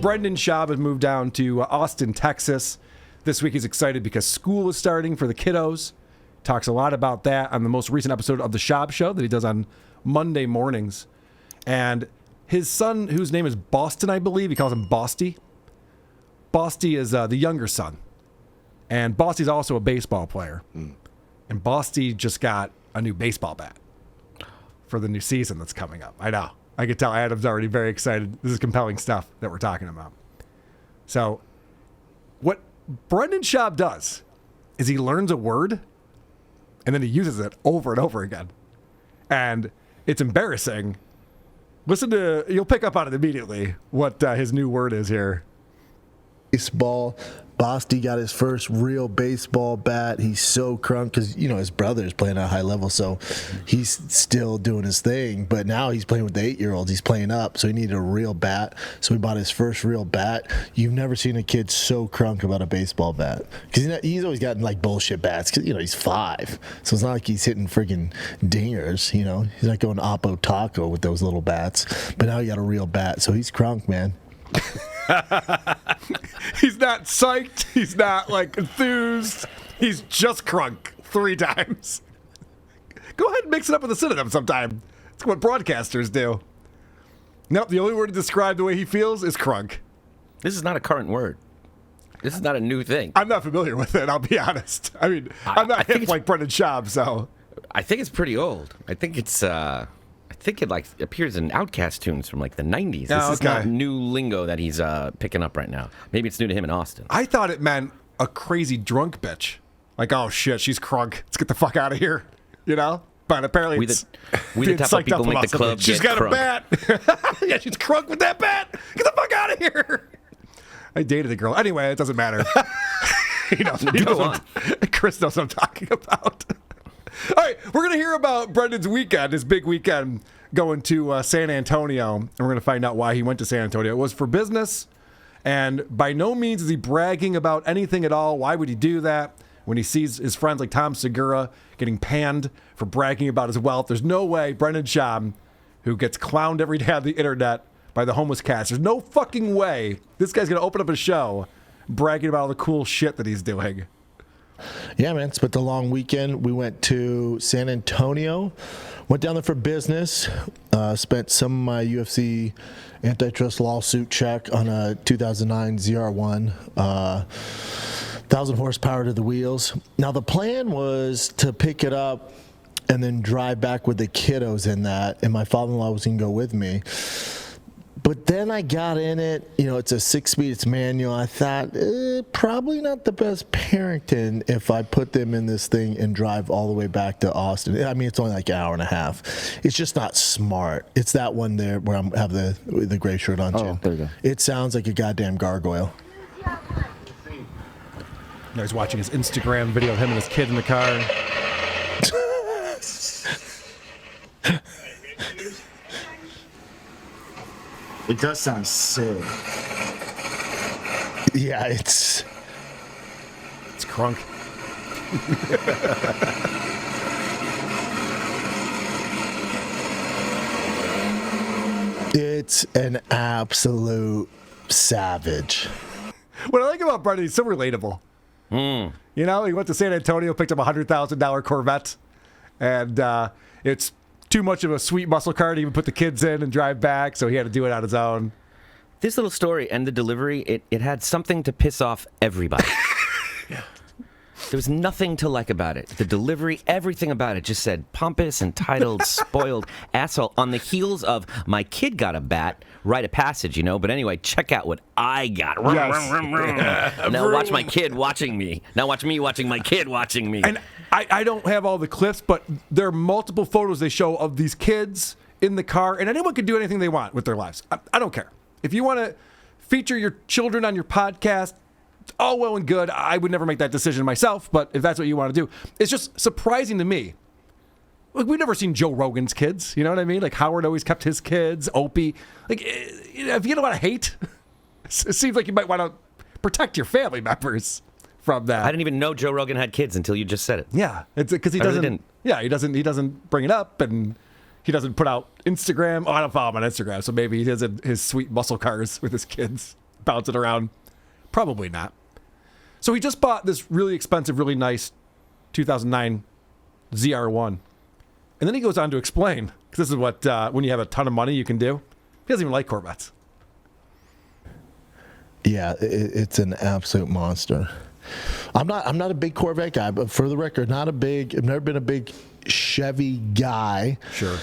Brendan Schaub has moved down to Austin, Texas. This week he's excited because school is starting for the kiddos. Talks a lot about that on the most recent episode of The Schaub Show that he does on Monday mornings. And his son, whose name is Boston, I believe, he calls him Bosty. Bosty is the younger son. And Bosty's also a baseball player. And Bosty just got a new baseball bat for the new season that's coming up. I know. I could tell Adam's already very excited. This is compelling stuff that we're talking about. So what Brendan Schaub does is he learns a word and then he uses it over and over again. And it's embarrassing. You'll pick up on it immediately what his new word is here. Baseball. Bosty got his first real baseball bat. He's so crunk because, his brother is playing at a high level, so he's still doing his thing. But now he's playing with the 8-year-olds. He's playing up, so he needed a real bat. So he bought his first real bat. You've never seen a kid so crunk about a baseball bat. Because he's always gotten, bullshit bats because, he's 5. So it's not like he's hitting friggin' dingers, He's not going Oppo Taco with those little bats. But now he got a real bat, so he's crunk, man. He's not psyched. He's not enthused. He's just crunk 3 times. Go ahead and mix it up with a synonym sometime. It's what broadcasters do. Nope, the only word to describe the way he feels is crunk. This is not a current word. This is not a new thing. I'm not familiar with it, I'll be honest. I mean, I'm not hip like Brendan Schaub, so. I think it's pretty old. I think it's, it appears in Outkast tunes from the 90s. This is not new lingo that he's picking up right now. Maybe it's new to him in Austin. I thought it meant a crazy drunk bitch. Oh shit, she's crunk. Let's get the fuck out of here. But apparently we the type of people make the club She's got crunk. A bat. Yeah, she's crunk with that bat. Get the fuck out of here. I dated a girl. Anyway, it doesn't matter. Chris knows what I'm talking about. All right, we're going to hear about Brendan's weekend, his big weekend, going to San Antonio, and we're going to find out why he went to San Antonio. It was for business, and by no means is he bragging about anything at all. Why would he do that when he sees his friends like Tom Segura getting panned for bragging about his wealth? There's no way Brendan Schaub, who gets clowned every day on the internet by the homeless cats, there's no fucking way this guy's going to open up a show bragging about all the cool shit that he's doing. Yeah, man. Spent the long weekend. We went to San Antonio. Went down there for business. Spent some of my UFC antitrust lawsuit check on a 2009 ZR1. 1,000 horsepower to the wheels. Now, the plan was to pick it up and then drive back with the kiddos in that, and my father-in-law was going to go with me. But then I got in it, it's a 6-speed, it's manual. I thought, probably not the best parenting if I put them in this thing and drive all the way back to Austin. I mean, it's only an hour and a half. It's just not smart. It's that one there where I have the gray shirt on, Jim. There you go. It sounds like a goddamn gargoyle. I was watching his Instagram video of him and his kid in the car. It does sound sick. Yeah, it's crunk. It's an absolute savage. What I like about Brendan, he's so relatable. He went to San Antonio, picked up a $100,000 Corvette, and it's too much of a sweet muscle car to even put the kids in and drive back, so he had to do it on his own. This little story and the delivery, it had something to piss off everybody. Yeah. There was nothing to like about it. The delivery, everything about it just said pompous, entitled, spoiled asshole on the heels of my kid got a bat, rite of passage, But anyway, check out what I got. Yes. Now watch my kid watching me. Now watch me watching my kid watching me. And I don't have all the clips, but there are multiple photos they show of these kids in the car, and anyone can do anything they want with their lives. I don't care. If you want to feature your children on your podcast, all well and good. I would never make that decision myself, but if that's what you want to do, it's just surprising to me. We've never seen Joe Rogan's kids, you know what I mean? Howard always kept his kids, Opie. If you don't want to hate, it seems like you might want to protect your family members from that. I didn't even know Joe Rogan had kids until you just said it. Yeah, it's because he doesn't. Yeah, he doesn't bring it up, and he doesn't put out Instagram. Oh, I don't follow him on Instagram, so maybe he does his sweet muscle cars with his kids bouncing around. Probably not. So he just bought this really expensive, really nice 2009 ZR1. And then he goes on to explain, because this is what, when you have a ton of money, you can do. He doesn't even like Corvettes. Yeah, it's an absolute monster. I'm not a big Corvette guy, but for the record, I've never been a big Chevy guy. Sure.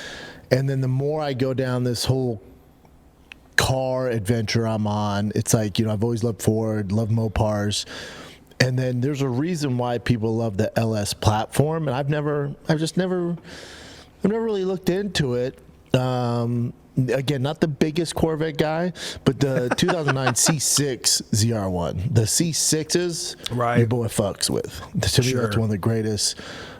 And then the more I go down this whole car adventure I'm on, it's like, I've always loved Ford, loved Mopars. And then there's a reason why people love the LS platform, and I've never really looked into it. Again, not the biggest Corvette guy, but the 2009 C6 ZR1, the C6s, right, your boy fucks with. To me, that's one of the greatest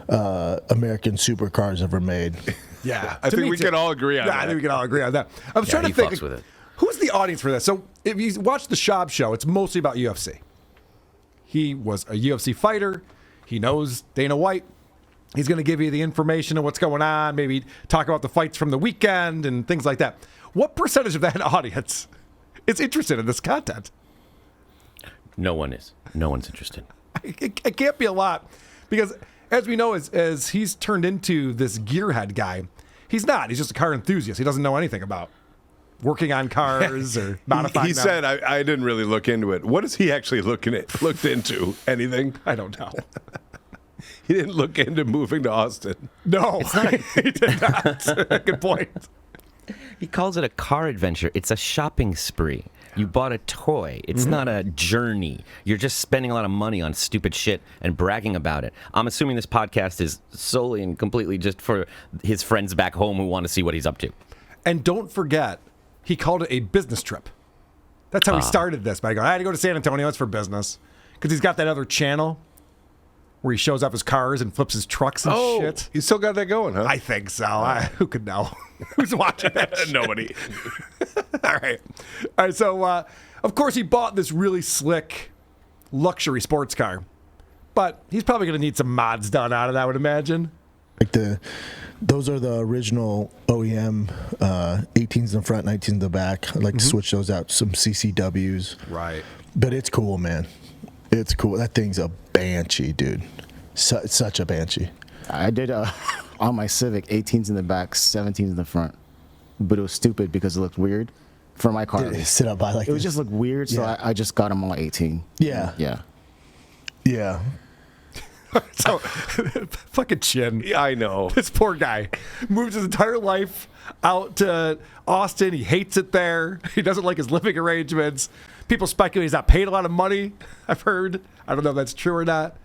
American supercars ever made. Yeah, I think we can all agree on that. I think we can all agree on that. I was trying to think, fucks with it. Who's the audience for this? So if you watch the Schaub show, it's mostly about UFC. He was a UFC fighter. He knows Dana White. He's going to give you the information of what's going on, maybe talk about the fights from the weekend and things like that. What percentage of that audience is interested in this content? No one is. No one's interested. It can't be a lot, because as we know, as he's turned into this gearhead guy, he's not. He's just a car enthusiast. He doesn't know anything about working on cars or modifying He them. said, I didn't really look into it. What is he actually looked into? Anything? I don't know. He didn't look into moving to Austin. No, he did not. Good point. He calls it a car adventure. It's a shopping spree. You bought a toy. It's not a journey. You're just spending a lot of money on stupid shit and bragging about it. I'm assuming this podcast is solely and completely just for his friends back home who want to see what he's up to. And don't forget, he called it a business trip. That's how he started this, by going, I had to go to San Antonio. It's for business. Because he's got that other channel where he shows off his cars and flips his trucks and shit. You still got that going, huh? I think so. Who could know? Who's watching that shit? Nobody. All right. So, of course, he bought this really slick luxury sports car. But he's probably going to need some mods done on it, I would imagine. Like those are the original OEM 18s in the front, 19s in the back. I'd like to switch those out, some CCWs. Right. But it's cool, man. It's cool. That thing's a banshee, dude. It's such a banshee. I did on my Civic, 18s in the back, 17s in the front. But it was stupid because it looked weird for my car. Did it sit up by like it this? just looked weird, so Yeah. I just got them all 18. Yeah. Yeah. Yeah. So, fucking Chin. Yeah, I know. This poor guy moved his entire life out to Austin. He hates it there. He doesn't like his living arrangements. People speculate he's not paid a lot of money, I've heard. I don't know if that's true or not.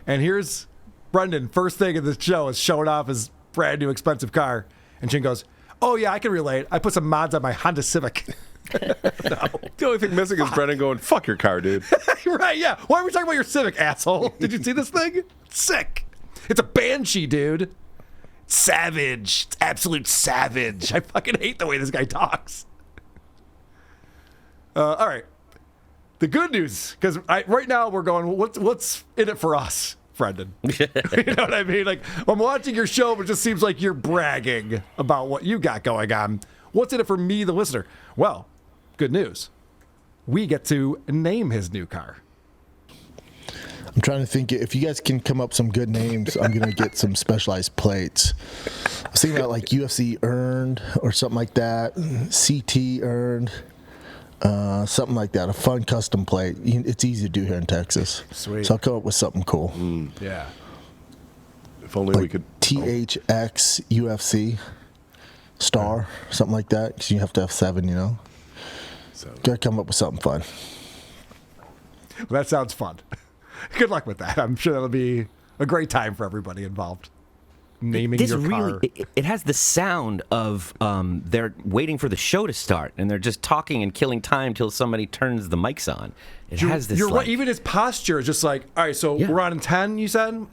And here's Brendan, first thing in this show is showing off his brand new expensive car. And Chin goes, oh, yeah, I can relate. I put some mods on my Honda Civic. The only thing missing is Brennan going, fuck your car, dude. Right, yeah. Why are we talking about your Civic, asshole? Did you see this thing? It's sick. It's a Banshee, dude. Savage. It's absolute savage. I fucking hate the way this guy talks. All right. The good news, because right now we're going, what's in it for us, Brendan? You know what I mean? Like, I'm watching your show, but it just seems like you're bragging about what you got going on. What's in it for me, the listener? Well, good news. We get to name his new car. I'm trying to think if you guys can come up with some good names. I'm gonna get some specialized plates. I was thinking about like UFC earned or something like that. CT earned, something like that. A fun custom plate. It's easy to do here in Texas. Sweet. So I'll come up with something cool. Yeah. If only we Like could. THX UFC star, something like that. Because you have to have 7, you know. So. Gotta come up with something fun. Well, that sounds fun. Good luck with that. I'm sure that'll be a great time for everybody involved. Naming This your really, car. it has the sound of they're waiting for the show to start and they're just talking and killing time till somebody turns the mics on. It has this. You're like, right. Even his posture is just like, all right, so Yeah. we're on in 10, you said?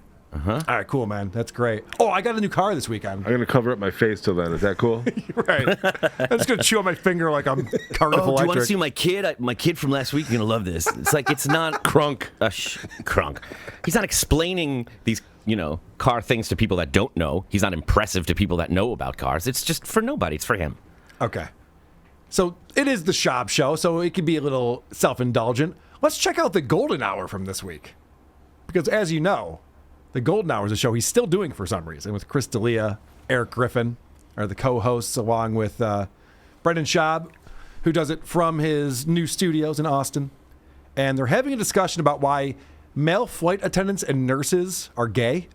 All right, cool, man. That's great. Oh, I got a new car this weekend. I'm gonna cover up my face till then. Is that cool? Right. I'm just gonna chew on my finger like I'm Cardiff Oh, do you want to Electric. see my kid? My kid from last week. You're gonna love this. It's like it's not Crunk. Crunk. He's not explaining these, car things to people that don't know. He's not impressive to people that know about cars. It's just for nobody. It's for him. Okay. So it is the Schaub show, so it can be a little self-indulgent. Let's check out the Golden Hour from this week. Because as you know, the Golden Hour is a show he's still doing for some reason with Chris D'Elia, Eric Griffin are the co-hosts, along with Brendan Schaub, who does it from his new studios in Austin. And they're having a discussion about why male flight attendants and nurses are gay.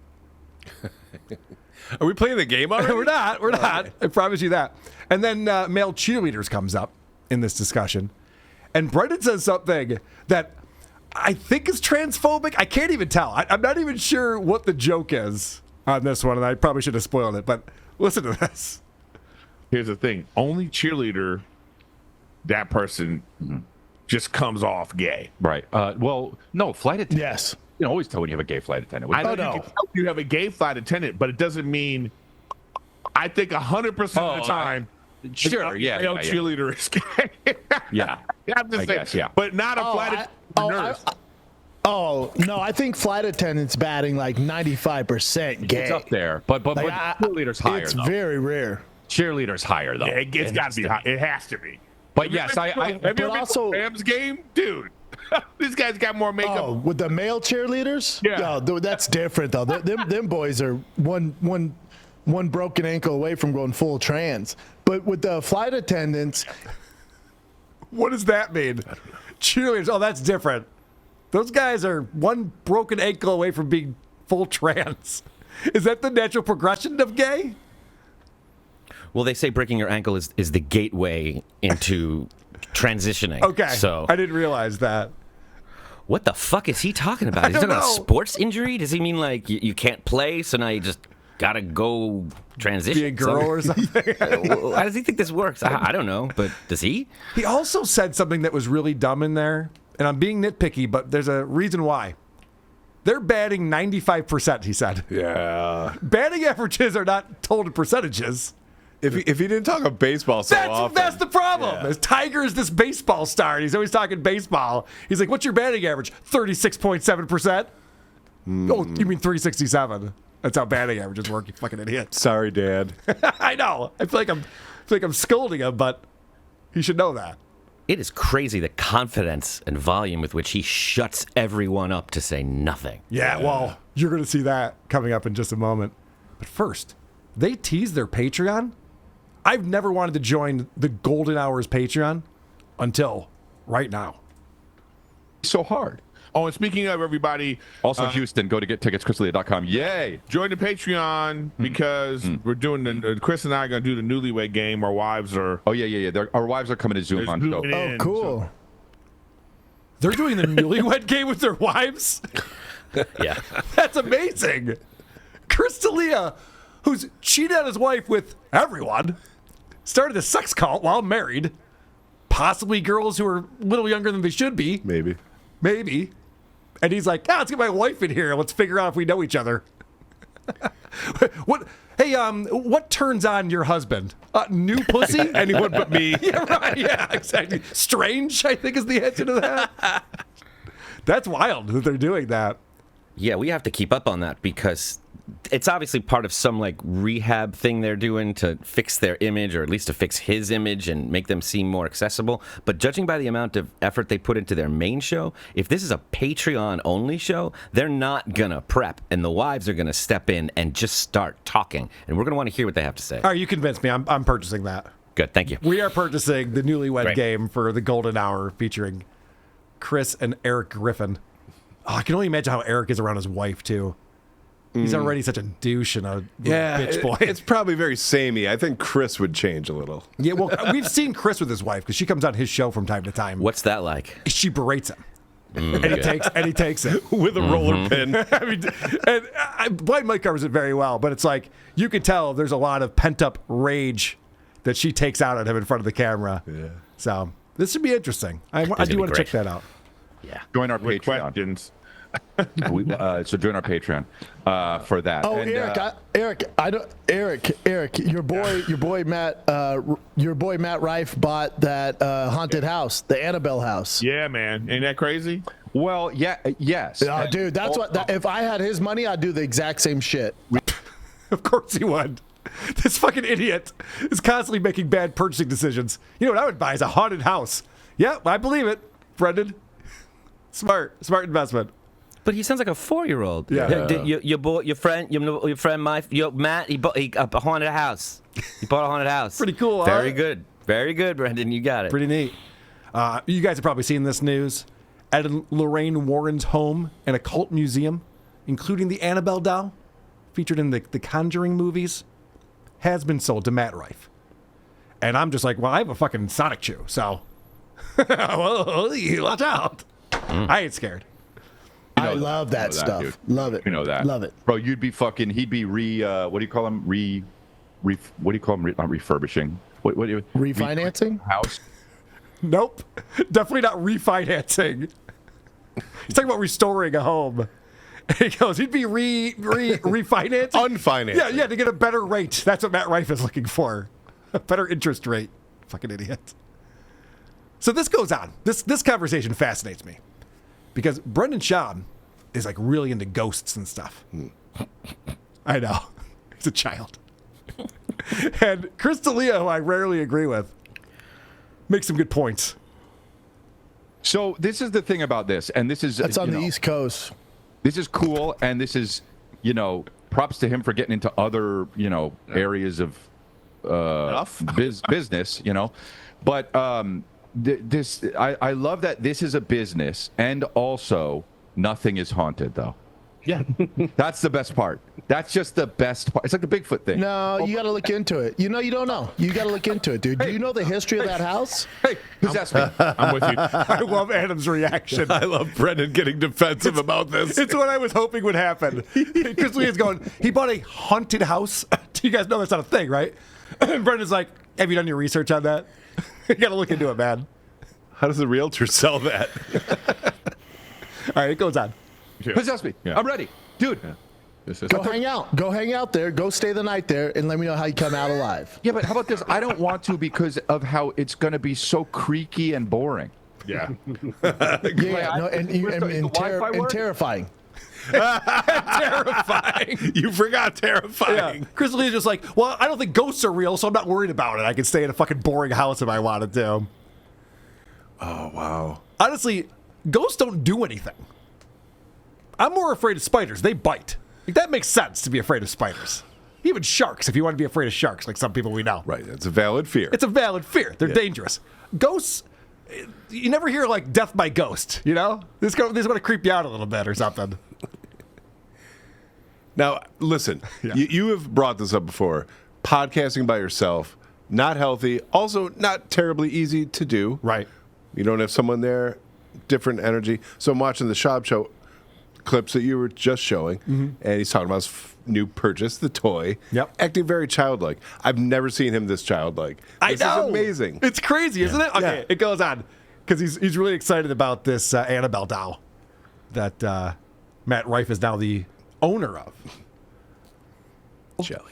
Are we playing the game already? We're not. I promise you that. And then male cheerleaders comes up in this discussion. And Brendan says something that I think is transphobic. I can't even tell. I'm not even sure what the joke is on this one, and I probably should have spoiled it. But listen to this. Here's the thing. Only cheerleader, that person just comes off gay. Right. Well, no, flight attendant. Yes. You can always tell when you have a gay flight attendant. I know you can tell you have a gay flight attendant, but it doesn't mean. I think 100% of the time. Sure. Yeah. Male cheerleader is gay. Yeah. I'm just saying, guess, yeah. but not a flight attendant. No, I think flight attendants batting like 95% gay. It's up there, but cheerleaders higher. It's though. very rare. Cheerleaders higher though. Yeah, it's got to be high. It has to be. But yes, have you ever been also- to a Rams game, dude? This guy's got more makeup. Oh, with the male cheerleaders? Yeah. Yo, that's different though. Them boys are one broken ankle away from going full trans. But with the flight attendants, What does that mean? Cheerleaders. Oh, that's different. Those guys are one broken ankle away from being full trans. Is that the natural progression of gay? Well, they say breaking your ankle is the gateway into transitioning. Okay. So I didn't realize that. what the fuck is he talking about? Is he don't talking about a know. sports injury? Does he mean like you can't play, so now you just gotta go transition? Be a girl or something. How does he think this works? I don't know, but does he? He also said something that was really dumb in there, and I'm being nitpicky, but there's a reason why. They're batting 95%, he said. Yeah. Batting averages are not told in percentages. If he didn't talk of baseball so often. That's the problem. Yeah. Tiger is this baseball star, and he's always talking baseball. He's like, what's your batting average? 36.7%? Oh, you mean 367. That's how batting averages work, you fucking idiot. Sorry, Dad. I know. I feel like I'm scolding him, but he should know that. It is crazy the confidence and volume with which he shuts everyone up to say nothing. Yeah, well, you're going to see that coming up in just a moment. But first, they teased their Patreon. I've never wanted to join the Golden Hours Patreon until right now. So hard. Oh, and speaking of everybody, Also, Houston, go to gettickets, Yay! join the Patreon because we're doing Chris and I are going to do the newlywed game. Our wives are. Oh yeah. Our wives are coming to Zoom on. So. zooming oh, in, cool. so- They're doing the newlywed game with their wives? Yeah. That's amazing. Chris D'Elia, who's cheated on his wife with everyone, started a sex cult while married. Possibly girls who are a little younger than they should be. Maybe. Maybe. And he's like, let's get my wife in here. Let's figure out if we know each other. What turns on your husband? New pussy? Anyone but me. Yeah, right. Yeah, exactly. Strange, I think, is the answer to that. That's wild that they're doing that. Yeah, we have to keep up on that because it's obviously part of some like rehab thing they're doing to fix their image, or at least to fix his image and make them seem more accessible. But judging by the amount of effort they put into their main show, if this is a Patreon only show, they're not gonna prep, and the wives are gonna step in and just start talking, and we're gonna want to hear what they have to say. All right, you convinced me. I'm purchasing that. Good, thank you. We are purchasing the newlywed Great. game for the Golden Hour featuring Chris and Eric Griffin. Oh, I can only imagine how Eric is around his wife, too. He's already such a douche and a bitch boy. It's probably very samey. I think Chris would change a little. Yeah, well, we've seen Chris with his wife because she comes on his show from time to time. What's that like? She berates him. And he takes it. With a roller pin. I mean, Blind Mike covers it very well, but it's like you can tell there's a lot of pent up rage that she takes out on him in front of the camera. Yeah. So this should be interesting. I do be want to check great. that out. Yeah. Join our with Patreon. questions. So join our Patreon for that. Oh, And, Eric, your boy Matt Rife bought that haunted house, the Annabelle house. Yeah, man. Ain't that crazy? well, yes. Oh, dude, that's if I had his money, I'd do the exact same shit. Of course he would. This fucking idiot is constantly making bad purchasing decisions. You know what I would buy is a haunted house. Yep, I believe it, Brendan. Smart investment. But he sounds like a 4-year-old. Yeah. Your friend, Matt, he bought a haunted house. He bought a haunted house. Pretty cool, Very huh? good. Very good, Brendan. You got it. Pretty neat. You guys have probably seen this news. Ed and Lorraine Warren's home and a cult museum, including the Annabelle doll, featured in the Conjuring movies, has been sold to Matt Rife. And I'm just like, well, I have a fucking StutJo, so watch out. I ain't scared. I love that stuff. Dude. Love it. You know that. Love it. Bro, he'd be what do you call him? Not refurbishing. What do you Refinancing? house? Nope. Definitely not refinancing. He's talking about restoring a home. He goes, he'd be refinancing? Unfinanced. Yeah, to get a better rate. That's what Matt Rife is looking for. A better interest rate. Fucking idiot. So this goes on. This conversation fascinates me. Because Brendan Schaub is like really into ghosts and stuff. I know. He's a child. And Chris D'Elia, who I rarely agree with, makes some good points. So this is the thing about this, and this is That's on the East Coast. This is cool, and this is, props to him for getting into other, areas of business, But I love that this is a business, and also nothing is haunted, though. Yeah. That's the best part. That's just the best part. It's like the Bigfoot thing. No, you got to look into it. You don't know. You got to look into it, dude. Do you know the history of that house? Hey, possess me. I'm with you. I love Adam's reaction. I love Brendan getting defensive about this. It's what I was hoping would happen. Chris Lee is going, he bought a haunted house. You guys know that's not a thing, right? And Brendan's like, have you done your research on that? You got to look into it, man. How does the realtor sell that? All right, it goes on. Possess me. Yeah. I'm ready. Dude. Go hang out. Go hang out there. Go stay the night there, and let me know how you come out alive. Yeah, but how about this? I don't want to because of how it's going to be so creaky and boring. Yeah. Yeah, no, and Wi-Fi work? terrifying. Terrifying. You forgot terrifying. Yeah. Chris Lee is just like, well, I don't think ghosts are real, so I'm not worried about it. I can stay in a fucking boring house if I wanted to. Oh, wow. Honestly, ghosts don't do anything. I'm more afraid of spiders. They bite. Like, that makes sense to be afraid of spiders. Even sharks, if you want to be afraid of sharks, like some people we know. Right. It's a valid fear. It's a valid fear. They're dangerous. Ghosts, you never hear like death by ghost, you know? This is going to creep you out a little bit or something. Now, listen, you have brought this up before. Podcasting by yourself, not healthy, also not terribly easy to do. Right. You don't have someone there, different energy. So I'm watching the Schaub show clips that you were just showing, and he's talking about his new purchase, the toy. Yep. Acting very childlike. I've never seen him this childlike. This I know. is amazing. It's crazy, isn't it? Okay, it goes on. Because he's really excited about this Annabelle doll that Matt Rife is now the owner of. Jelly.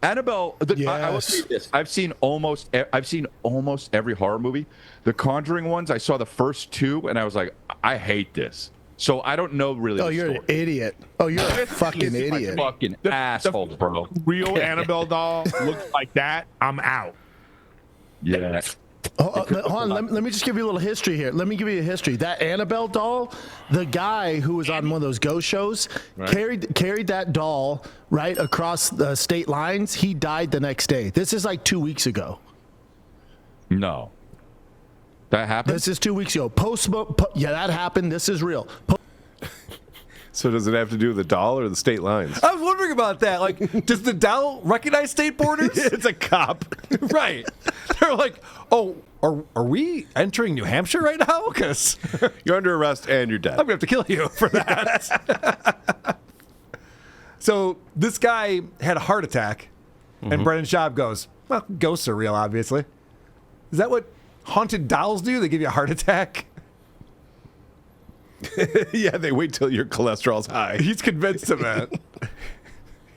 Annabelle. I will Yes. say this: I've seen almost every horror movie. The Conjuring ones, I saw the first two, and I was like, I hate this. So I don't know really. Oh, the you're story. an idiot. Oh, you're a fucking idiot. Fucking asshole, bro. Real Annabelle doll looks like that. I'm out. Yeah. Hold on, let me just give you a little history here. Let me give you a history. That Annabelle doll, the guy who was on one of those ghost shows carried that doll right across the state lines. He died the next day. This is like 2 weeks ago. No. That happened? This is 2 weeks ago. Yeah, that happened. This is real. So does it have to do with the doll or the state lines? I was wondering about that. Like, does the doll recognize state borders? It's a cop. Right. They're like, oh, are we entering New Hampshire right now? Because You're under arrest and you're dead. I'm going to have to kill you for that. So this guy had a heart attack, and Brendan Schaub goes, well, ghosts are real, obviously. Is that what haunted dolls do? They give you a heart attack? Yeah, they wait till your cholesterol's high. He's convinced of that.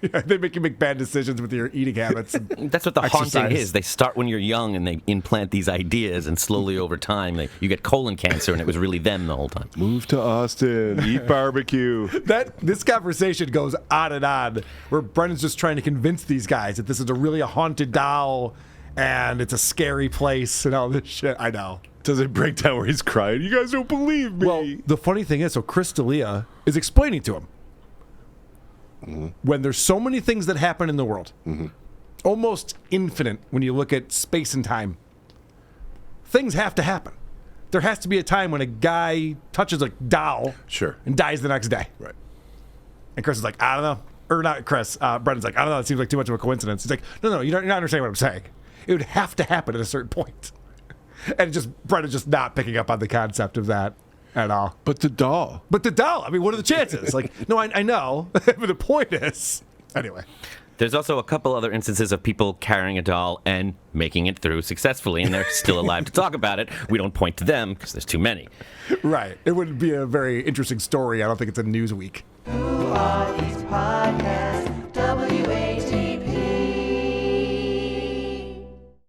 Yeah, they make you make bad decisions with your eating habits. That's what the haunting is. They start when you're young and they implant these ideas, and slowly over time you get colon cancer, and it was really them the whole time. Move to Austin, eat barbecue. This conversation goes on and on, where Brendan's just trying to convince these guys that this is a haunted doll, and it's a scary place and all this shit. I know. Does it break down where he's crying? You guys don't believe me. Well, the funny thing is, so Chris D'Elia is explaining to him. When there's so many things that happen in the world, almost infinite when you look at space and time, things have to happen. There has to be a time when a guy touches a doll and dies the next day. Right. And Chris is like, I don't know. Or not Chris. Brendan's like, I don't know. It seems like too much of a coincidence. He's like, no, you're not understanding what I'm saying. It would have to happen at a certain point. And Brendan's just not picking up on the concept of that at all. But the doll. I mean, what are the chances? Like, no, I know. But the point is, anyway. There's also a couple other instances of people carrying a doll and making it through successfully, and they're still alive to talk about it. We don't point to them because there's too many. Right. It wouldn't be a very interesting story. I don't think it's a Newsweek. Who are these podcasts?